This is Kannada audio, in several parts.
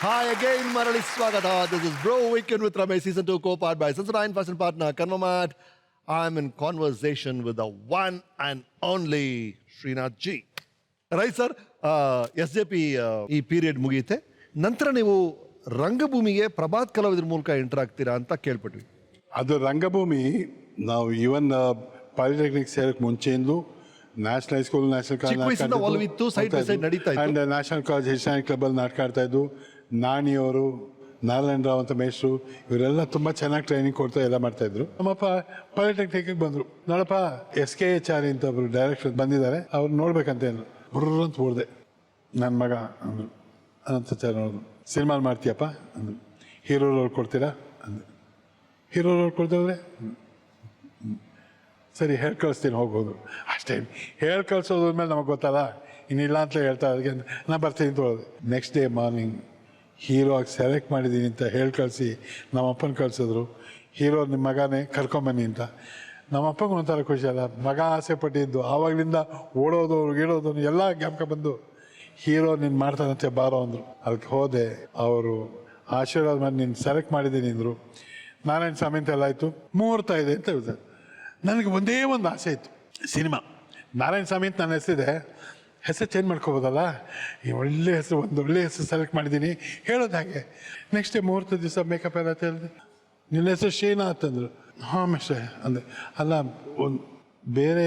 Hi again, Marali Swagata. This is Bro Weekend with Ramesh, Season 2, co-powered by Sensodyne Fashion Partner, Kanvamat. I'm in conversation with the one and only Srinath G. Right, sir? S J P ಈ ಪೀರಿಯಡ್ ಮುಗಿಯುತ್ತೆ. ನಂತರ ನೀವು ರಂಗಭೂಮಿಗೆ ಪ್ರಭಾತ್ ಕಲಾವಿದರ ಮೂಲಕ ಎಂಟರ್ ಆಗ್ತೀರಾ ಅಂತ ಕೇಳ್ಪಟ್ವಿ. ಅದು ರಂಗಭೂಮಿ ನಾವು ಈವನ್ ಪಾಲಿಟೆಕ್ನಿಕ್ ಸೇರಕ್ಕೆ ಮುಂಚೆಯಿಂದ ನ್ಯಾಷನಲ್ ಹೈಸ್ಕೂಲ್ ನ್ಯಾಷನಲ್ ಚಿಕ್ಕ ವಯಸ್ಸಿಂದ ಒಲವಿತ್ತು, ಸೈಡ್ ಬೈ ಸೈಡ್ ನಡೀತಾ ಇತ್ತು. ಆ್ಯಂಡ್ ನ್ಯಾಷನಲ್ ಕಾಲೇಜ್ ಹಿಸ್ಟಾನಿಕ್ ಕ್ಲಬ್ಬಲ್ಲಿ ನಾಟಕ ಆಡ್ತಾ ಇದ್ದು. ನಾಣಿಯವರು, ನಾರಾಯಣ ರಾವ್ ಅಂತ ಮೇಷ್ಟ್ರು, ಇವರೆಲ್ಲ ತುಂಬ ಚೆನ್ನಾಗಿ ಟ್ರೈನಿಂಗ್ ಕೊಡ್ತಾ ಎಲ್ಲ ಮಾಡ್ತಾಯಿದ್ರು. ನಮ್ಮಪ್ಪ ಪಾಲಿಟೆಕ್ನಿಕ್ಗೆ ಬಂದರು. ನೋಡಪ್ಪ SK ಆರ್ ಅಂತ ಒಬ್ಬರು ಡೈರೆಕ್ಟರ್ ಬಂದಿದ್ದಾರೆ, ಅವ್ರು ನೋಡ್ಬೇಕಂತೇನು ಅಂತ ಓಡಿದೆ. ನನ್ನ ಮಗ ಅಂದರು, ಅನಂತಾಚಾರ್ಯ ನೋಡಿದ್ರು. ಸಿನಿಮಾ ಮಾಡ್ತೀಯಪ್ಪ ಅಂದರು. ಹೀರೋ ರೋಲ್ ಕೊಡ್ತೀರಾ ಅಂದರು. ಹೀರೋ ರೋಲ್ ಕೊಡ್ತೇವ್ರೆ, ಸರಿ ಹೇಳಿ ಕಳಿಸ್ತೀನಿ ಹೋಗ್ಬೋದು. ಅಷ್ಟೇ ಹೇಳಿ ಕಳ್ಸೋದ್ಮೇಲೆ ನಮಗೆ ಗೊತ್ತಲ್ಲ, ಇನ್ನಿಲ್ಲ ಅಂತ ಹೇಳ್ತಾ ಅದಕ್ಕೆ ನಾನು ಬರ್ತೀನಿ ಅಂತ ಹೋದೆ. ನೆಕ್ಸ್ಟ್ ಡೇ ಮಾರ್ನಿಂಗ್ ಹೀರೋ ಆಗಿ ಸೆಲೆಕ್ಟ್ ಮಾಡಿದ್ದೀನಿ ಅಂತ ಹೇಳಿ ಕಳಿಸಿ ನಮ್ಮ ಅಪ್ಪನ ಕಳಿಸಿದ್ರು. ಹೀರೋ ನಿಮ್ಮ ಮಗನೇ ಕರ್ಕೊಂಬನ್ನಿ ಅಂತ. ನಮ್ಮ ಅಪ್ಪಂಗೆ ಒಂಥರ ಖುಷಿ ಅಲ್ಲ, ಮಗ ಆಸೆ ಪಟ್ಟಿದ್ದು. ಆವಾಗಲಿಂದ ಓಡೋದು ಗೀಡೋದು ಎಲ್ಲ ಬಂದು ಹೀರೋ ನೀನು ಮಾಡ್ತಾನಂತೆ ಬಾರೋ ಅಂದರು. ಅದಕ್ಕೆ ಹೋದೆ. ಅವರು ಆಶೀರ್ವಾದ ಮಾಡಿ ನೀನು ಸೆಲೆಕ್ಟ್ ಮಾಡಿದ್ದೀನಿ ಅಂದರು. ನಾರಾಯಣ ಸ್ವಾಮಿ ಅಂತ ಎಲ್ಲ ಆಯಿತು. ಮುಹೂರ್ತ ಇದೆ ಅಂತ ಹೇಳ್ತಾರೆ. ನನಗೆ ಒಂದೇ ಒಂದು ಆಸೆ ಇತ್ತು, ಸಿನಿಮಾ. ನಾರಾಯಣ ಸ್ವಾಮಿ ಅಂತ ನನ್ನ ಹೆಸರಿದೆ, ಹೆಸರು ಚೇಂಜ್ ಮಾಡ್ಕೋಬೋದಲ್ಲ. ಈ ಒಳ್ಳೆ ಹೆಸರು, ಒಂದು ಒಳ್ಳೆ ಹೆಸರು ಸೆಲೆಕ್ಟ್ ಮಾಡಿದ್ದೀನಿ ಹೇಳೋದು ಹಾಗೆ. ನೆಕ್ಸ್ಟ್ ಡೇ ಮುಹೂರ್ತ ದಿವಸ ಮೇಕಪ್ ಎಲ್ಲ ಹೇಳಿದೆ. ನಿನ್ನ ಹೆಸರು ಶ್ರೀನಾಥ್ ಅಂದರು. ಹಾಂ ಮಿಸ್ಟರ್ ಅಂದೆ. ಅಲ್ಲ, ಒಂದು ಬೇರೆ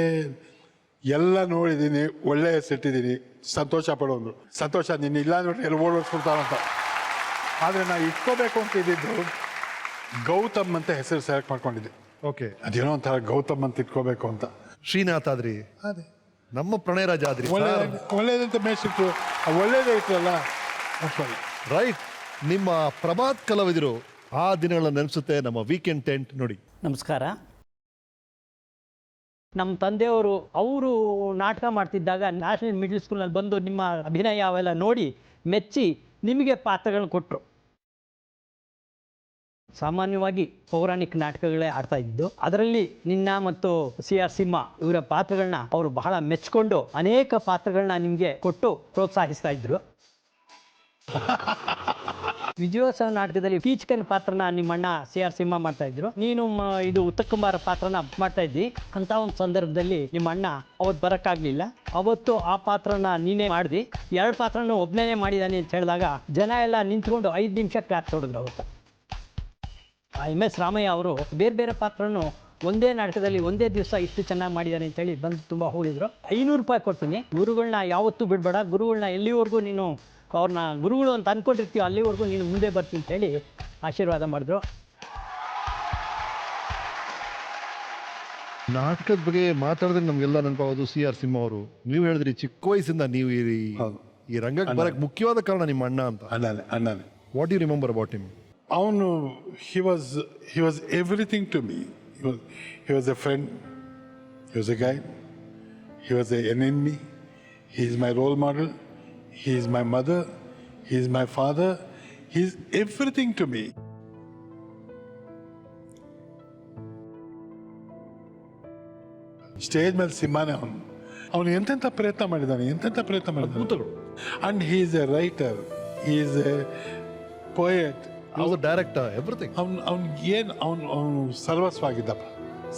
ಎಲ್ಲ ನೋಡಿದ್ದೀನಿ, ಒಳ್ಳೆ ಹೆಸರು ಇಟ್ಟಿದ್ದೀನಿ, ಸಂತೋಷ ಪಡೋದು. ಸಂತೋಷ ನೀನು ಇಲ್ಲ ನೋಡ್ರಿ ಎಲ್ಲ ಓಡೋಡ್ಸ್ಬಿಡ್ತಾವಂತ. ಆದರೆ ನಾನು ಇಟ್ಕೋಬೇಕು ಅಂತ ಇದ್ದಿದ್ದು ಗೌತಮ್ ಅಂತ ಹೆಸರು ಸೆಲೆಕ್ಟ್ ಮಾಡ್ಕೊಂಡಿದ್ದೆ. ಓಕೆ, ಅದೇನೋ ಒಂಥರ ಗೌತಮ್ ಅಂತ ಇಟ್ಕೋಬೇಕು ಅಂತ. ಶ್ರೀನಾಥ್ ಆದ್ರಿ, ಅದೇ ನಮ್ಮ ಪ್ರಣಯರಾಜ ಆದ್ರಿ. ಒಳ್ಳೇದಂತ ಮೇಸಿಟ್ರು, ಒಳ್ಳೇದೇ ಇತ್ತಲ್ಲ. ರೈಟ್. ನಿಮ್ಮ ಪ್ರಭಾತ್ ಕಲಾವಿದರು ಆ ದಿನಗಳನ್ನ ನೆನೆಸುತ್ತೆ ನಮ್ಮ ವೀಕೆಂಡ್ ಟೆಂಟ್ ನೋಡಿ. ನಮಸ್ಕಾರ. ನಮ್ಮ ತಂದೆಯವರು ಅವರು ನಾಟಕ ಮಾಡ್ತಿದ್ದಾಗ ನ್ಯಾಷನಲ್ ಮಿಡ್ಲ್ ಸ್ಕೂಲ್ನಲ್ಲಿ ಬಂದು ನಿಮ್ಮ ಅಭಿನಯ ಅವೆಲ್ಲ ನೋಡಿ ಮೆಚ್ಚಿ ನಿಮಗೆ ಪಾತ್ರಗಳನ್ನ ಕೊಟ್ಟರು. ಸಾಮಾನ್ಯವಾಗಿ ಪೌರಾಣಿಕ ನಾಟಕಗಳೇ ಆಡ್ತಾ ಇದ್ದು, ಅದರಲ್ಲಿ ನಿನ್ನ ಮತ್ತು CR ಸಿಂಹ ಇವರ ಪಾತ್ರಗಳನ್ನ ಅವರು ಬಹಳ ಮೆಚ್ಕೊಂಡು ಅನೇಕ ಪಾತ್ರಗಳನ್ನ ನಿಮಗೆ ಕೊಟ್ಟು ಪ್ರೋತ್ಸಾಹಿಸ್ತಾ ಇದ್ರು. ವಿಜಯೋತ್ಸವ ನಾಟಕದಲ್ಲಿ ಕೀಚಕನ ಪಾತ್ರನ ನಿಮ್ಮಣ್ಣ CR ಸಿಂಹ ಮಾಡ್ತಾ ಇದ್ರು. ನೀನು ಇದು ಉತ್ತಮಕುಮಾರ ಪಾತ್ರನ ಮಾಡ್ತಾ ಇದ್ದಿ. ಅಂತ ಒಂದು ಸಂದರ್ಭದಲ್ಲಿ ನಿಮ್ಮ ಅಣ್ಣ ಅವತ್ತು ಬರೋಕ್ಕಾಗಲಿಲ್ಲ. ಅವತ್ತು ಆ ಪಾತ್ರನ ನೀನೇ ಮಾಡಿದಿ. 2 ಪಾತ್ರನೂ ಒಬ್ಬನೇ ಮಾಡಿದಾನೆ ಅಂತ ಹೇಳಿದಾಗ ಜನ ಎಲ್ಲ ನಿಂತ್ಕೊಂಡು 5 ನಿಮಿಷ ಕ್ಲಾಪ್ ಹೊಡೆದ್ರು. ಅವತ್ತು MS ರಾಮಯ್ಯ ಅವರು ಬೇರೆ ಬೇರೆ ಪಾತ್ರನೂ ಒಂದೇ ನಾಟಕದಲ್ಲಿ ಒಂದೇ ದಿವಸ ಇಷ್ಟು ಚೆನ್ನಾಗಿ ಮಾಡಿದ್ದಾನೆ ಅಂತೇಳಿ ಬಂದು ತುಂಬ ಹೋಗಿದ್ರು. 500 ರೂಪಾಯಿ ಕೊಡ್ತೀನಿ, ಗುರುಗಳನ್ನ ಯಾವತ್ತೂ ಬಿಡಬೇಡ, ಗುರುಗಳನ್ನ ಎಲ್ಲಿವರೆಗೂ ನೀನು ಅವ್ರನ್ನ ಗುರುಗಳು ಅಂತ ಅಂದ್ಕೊಂಡಿರ್ತೀವಿ ಅಲ್ಲಿವರೆಗೂ ನೀನು ಮುಂದೆ ಬರ್ತೀನಿ ಅಂತೇಳಿ ಆಶೀರ್ವಾದ ಮಾಡಿದ್ರು. ನಾಟಕದ ಬಗ್ಗೆ ಮಾತಾಡಿದ್ರೆ ನಮಗೆಲ್ಲ ನೆನಪಾಗೋದು CR ಸಿಂಹ ಅವರು. ನೀವು ಹೇಳಿದ್ರಿ ಚಿಕ್ಕ ವಯಸ್ಸಿಂದ ನೀವು ಈ ರಂಗಕ್ಕೆ ಬರಕ್ಕೆ ಮುಖ್ಯವಾದ ಕಾರಣ ನಿಮ್ಮ ಅಣ್ಣ ಅಂತ. ಅಣ್ಣನೇ. What you remember about him? ಅವನು he was everything to me. He was a friend, he was a guide, he was an enemy, he is my role model, he is my mother, he is my father, he is everything to me. Stage ಮೇಲೆ ಸಿಂಹನೇ ಅವನು ಎಂತೆಂಥ ಪ್ರಯತ್ನ ಮಾಡಿದ್ದಾನೆ. And he is A writer, he is A poet, director, everything. ಅವನು ಸರ್ವಸ್ವ ಆಗಿದ್ದಪ್ಪ,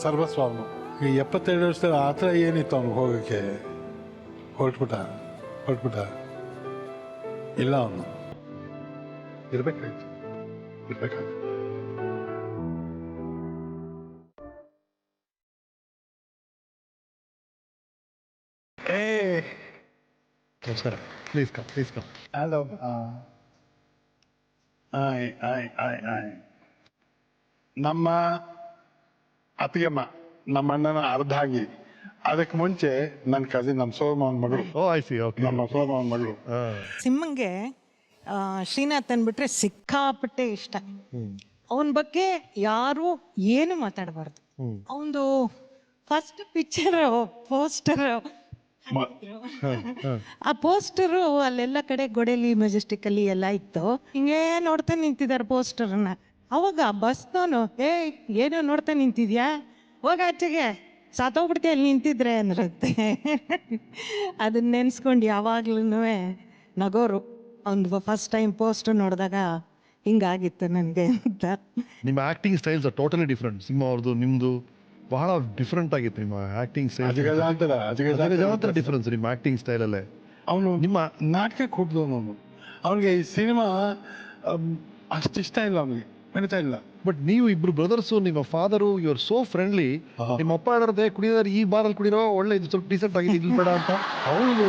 ಸರ್ವಸ್ವ. ಅವನು ಈ 72 ವರ್ಷದಲ್ಲಿ ಆ ಥರ ಏನಿತ್ತು ಅವನಿಗೆ ಹೋಗೋಕ್ಕೆ. ಹೊರಟ್ಬಿಟ್ಟ ಇಲ್ಲ, ಅವನು ಇರ್ಬೇಕಾಯ್ತು. ನಮಸ್ಕಾರ. Please come. ಹಲೋ. ನಮ್ಮ ಅತ್ತಿಗೆಮ್ಮ, ನಮ್ಮ ಅಣ್ಣನ ಅರ್ಧಾಗಿ. ಅದಕ್ಕೆ ಮುಂಚೆ ನನ್ನ ಕಸಿನ್, ನಮ್ಮ ಸೋಮವನ್ ಮಗಳು. ನಮ್ಮ ಸೋಮವನ್ ಮಗಳು. ಸಿಂಹಂಗೆ ಶ್ರೀನಾಥ್ ಅಂದ್ಬಿಟ್ರೆ ಸಿಕ್ಕಾಪಟ್ಟೆ ಇಷ್ಟ. ಅವನ ಬಗ್ಗೆ ಯಾರು ಏನು ಮಾತಾಡಬಾರ್ದು. ಅವನದು ಫಸ್ಟ್ ಪಿಕ್ಚರ್ ಪೋಸ್ಟರ್, ಆ ಪೋಸ್ಟರು ಅಲ್ಲೆಲ್ಲ ಕಡೆ ಗೊಡೆಲಿ ಮೆಜೆಸ್ಟಿಕ್ ಅಲ್ಲಿ ಎಲ್ಲ ಇತ್ತು. ಹಿಂಗೇ ನೋಡ್ತಾ ನಿಂತಿದ್ದಾರೆ ಪೋಸ್ಟರ್ನ. ಅವಾಗ ಬಸ್ನವನು ಏನೋ ನೋಡ್ತಾ ನಿಂತಿದ್ಯಾ, ಹೋಗ ಆಚೆಗೆ, ಸಾತೋಗ್ಬಿಡ್ತೀಯ ಅಲ್ಲಿ ನಿಂತಿದ್ರೆ ಅಂದ್ರಂತೆ. ಅದನ್ನ ನೆನ್ಸ್ಕೊಂಡು ಯಾವಾಗ್ಲೂ ನಗೋರು. ಅವ್ನು ಫಸ್ಟ್ ಟೈಮ್ ಪೋಸ್ಟ್ ನೋಡಿದಾಗ ಹಿಂಗಾಗಿತ್ತು ನನಗೆ ಅಂತ. ನಿಮ್ಮ acting styles are totally different. Simha ಅವ್ರದ್ದು ನಿಮ್ಮದು ಬಹಳ ಡಿಫ್ರೆಂಟ್ ಆಗಿತ್ತು ನಿಮ್ಮ ಆ್ಯಕ್ಟಿಂಗ್ ಸ್ಟೈಲ್. ಅಜಗಜಾಂತರ ಡಿಫ್ರೆನ್ಸ್ ನಿಮ್ಮ ಆ್ಯಕ್ಟಿಂಗ್ ಸ್ಟೈಲಲ್ಲೇ. ಅವನು ನಿಮ್ಮ ನಾಟಕಕ್ಕೆ ಹುಟ್ಟಿದವನು ಅವನು. ಅವನಿಗೆ ಈ ಸಿನಿಮಾ ಅಷ್ಟು ಇಷ್ಟ ಇಲ್ಲ, ಅವನಿಗೆ ಬೆಳೀತಾ ಇಲ್ಲ. ಬಟ್ ನೀವು ಇಬ್ರು ಬ್ರದರ್ಸು, ನಿಮ್ಮ father, you are so friendly. ನಿಮ್ಮ ಅಪ್ಪ ಹೇಳಿರದೆ ಕುಡಿಯೋದಾರೆ ಈ ಬಾರಲ್ಲಿ ಕುಡಿರೋ, ಒಳ್ಳೆ ಇದು ಸ್ವಲ್ಪ ಡೀಸೆಂಟ್ ಆಗಿದೆ, ಇಲ್ಲಿ ಬೇಡ ಅಂತ. ಹೌದು,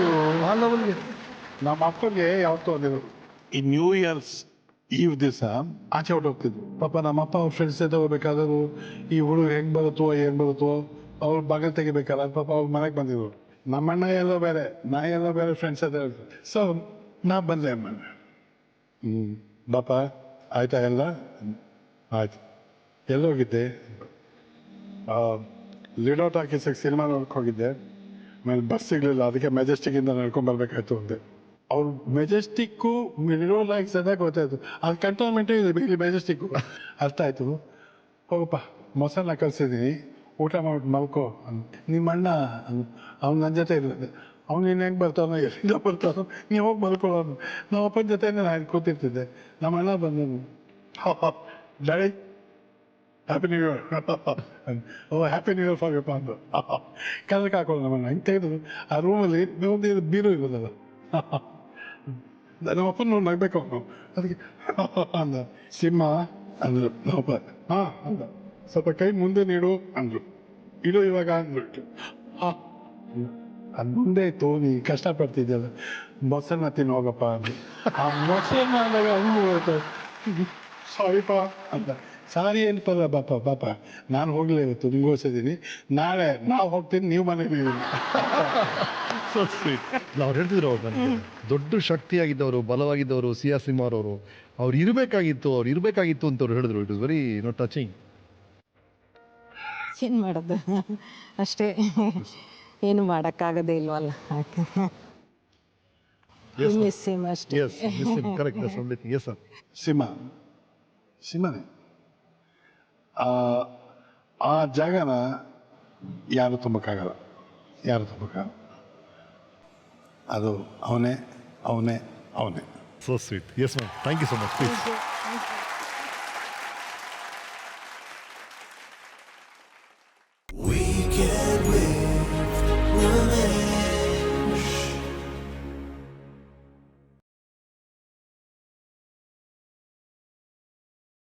ಆ ಲೆವೆಲ್ಗೆ ನಮ್ಮ ಅಪ್ಪಗೆ ಯಾವತ್ತೂ ಅಂದಿದ್ರು, ಈ ನ್ಯೂ ಇಯರ್ಸ್ ಈವ್ ದಿವಸ ಆಚೆ ಹೊರಟೋಗ್ತಿದ್ರು. ಪಾಪ ನಮ್ಮ ಅಪ್ಪ ಅವ್ರ ಫ್ರೆಂಡ್ಸ್ ಜೊತೆ ಹೋಗ್ಬೇಕಾದ್ರು ಈ ಹುಡುಗ ಹೆಂಗೆ ಬರುತ್ತೋ ಏನು ಬರುತ್ತೋ ಅವ್ರು ಬಗಲ್ ತೆಗಿಬೇಕಲ್ಲ, ಪಾಪ ಅವ್ರ ಮನೆಗೆ ಬಂದಿದ್ರು. ನಮ್ಮಣ್ಣ ಎಲ್ಲೋ ಬೇರೆ, ನಾ ಎಲ್ಲೋ ಬೇರೆ ಫ್ರೆಂಡ್ಸ್ ಜೊತೆ. ಸೊ ನಾ ಬಂದೆ ಅಮ್ಮ. ಬಾಪ ಆಯ್ತಾ ಎಲ್ಲ ಆಯ್ತು. ಎಲ್ಲೋಗಿದ್ದೆ? ಲಿಡೋ ಟಾಕೀಸಿಗೆ ಸಿನಿಮಾ ನೋಡಕ್ಕೆ ಹೋಗಿದ್ದೆ. ಆಮೇಲೆ ಬಸ್ ಸಿಗಲಿಲ್ಲ, ಅದಕ್ಕೆ ಮೆಜೆಸ್ಟಿಕ್ಕಿಂದ ನಡ್ಕೊಂಡ್ಬರ್ಬೇಕಾಯ್ತು ಅಂದೆ. ಅವ್ರು ಮೆಜೆಸ್ಟಿಕ್ಕು ಲಿಡೋ ಲೈಕ್ ಸದ್ಯಕ್ಕೆ ಗೊತ್ತಾಯ್ತು, ಅದು ಕಂಟೋನ್ಮೆಂಟೇ ಇದೆ ಇಲ್ಲಿ ಮೆಜೆಸ್ಟಿಕ್ಕು. ಅರ್ಥ ಆಯಿತು. ಹೋಗಪ್ಪ ಮೊಸರನ್ನ ಕಲಿಸಿದ್ದೀನಿ, ಊಟ ಮಾಡ್ಬಿಟ್ಟು ಮಲ್ಕೋ. ನಿಮ್ಮ ಅಣ್ಣ ಅವ್ನು ನನ್ನ ಜೊತೆ ಇರೋದು, ಅವ್ನು ಇನ್ನು ಹೆಂಗೆ ಬರ್ತಾನೋ, ಎಲ್ಲಿಂದ ಬರ್ತಾನೋ, ನೀವು ಹೋಗಿ ಮಲ್ಕೊಳ್ಳೋನು. ನಮ್ಮ ಅಪ್ಪನ ಜೊತೆ ನಾನು ಕೂತಿರ್ತಿದ್ದೆ. ನಮ್ಮ ಅಣ್ಣ ಬಂದನು, daddy happy new year. Oh happy new year for ಯಪ್ಪ ಅಂದು ಕದಕ್ಕೆ ಹಾಕೋದು ನಮ್ಮನ್ನು. ಹಿಂಗೆ ತೆಗೆದು ಆ ರೂಮಲ್ಲಿ ಒಂದು ಬೀರು ಇರೋದಲ್ಲ, ನಮ್ಮ ಅಪ್ಪನ ನೋಡಿ ನಗಬೇಕು ಅವನು. ಅದಕ್ಕೆ ಅಂದ. ಸಿಂಹ ಅಂದರು ನಮ್ಮಪ್ಪ. ಹಾಂ ಅಂದ. ಸ್ವಲ್ಪ ಕೈ ಮುಂದೆ ನೀಡು ಅಂದರು. ಇಡು ಇವಾಗ ಅಂದ್ಬಿಟ್ಟು. ಹಾಂ ಅದು ಮುಂದೆ ಇತ್ತು, ನೀ ಕಷ್ಟಪಡ್ತಿದ್ದಲ್ಲ, ಮೊಸರನ್ನ ತಿನ್ನು ಹೋಗಪ್ಪ ಅಂದರು. ಆ ಮೊಸರನ್ನ ಅಂದಾಗ ಅವನು ಸಾರಿಪ್ಪ ಅಂತ. ಸಾರಿ ಏನಪ್ಪಲ್ಲ ಬಾಪ ನಾನು ಹೋಗಲೇ ಇವತ್ತು ನಿಂಗೋಸಿದ್ದೀನಿ, ನಾಳೆ ನಾವು ಹೋಗ್ತೀನಿ, ನೀವು ಮನೆಗೆ. ಅವ್ರು ಹೇಳ್ತಿದ್ರು, ಅವ್ರು ನನಗೆ ದೊಡ್ಡ ಶಕ್ತಿಯಾಗಿದ್ದವರು, ಬಲವಾಗಿದ್ದವರು ಸಿ ಆರ್ ಸಿಂಹ ಅವ್ರು ಇರಬೇಕಾಗಿತ್ತು ಅಂತ ಅವ್ರು ಹೇಳಿದ್ರು. It is very touching. ಏನು ಮಾಡೋದು ಅಷ್ಟೇ, ಏನು ಮಾಡೋಕ್ಕಾಗೋದೇ ಇಲ್ವಲ್ಲ. ಮಿಸ್ ಹಿಮ್ ಅಷ್ಟೇ. Yes correct. That's only thing. Yes sir. ಸಿಂಹನೇ ಆ ಜಾಗನ ಯಾರು ತುಂಬಕ್ಕಾಗಲ್ಲ. ಅದು ಅವನೇ. So sweet. Yes ma'am, thank you so much. Please. Weekend with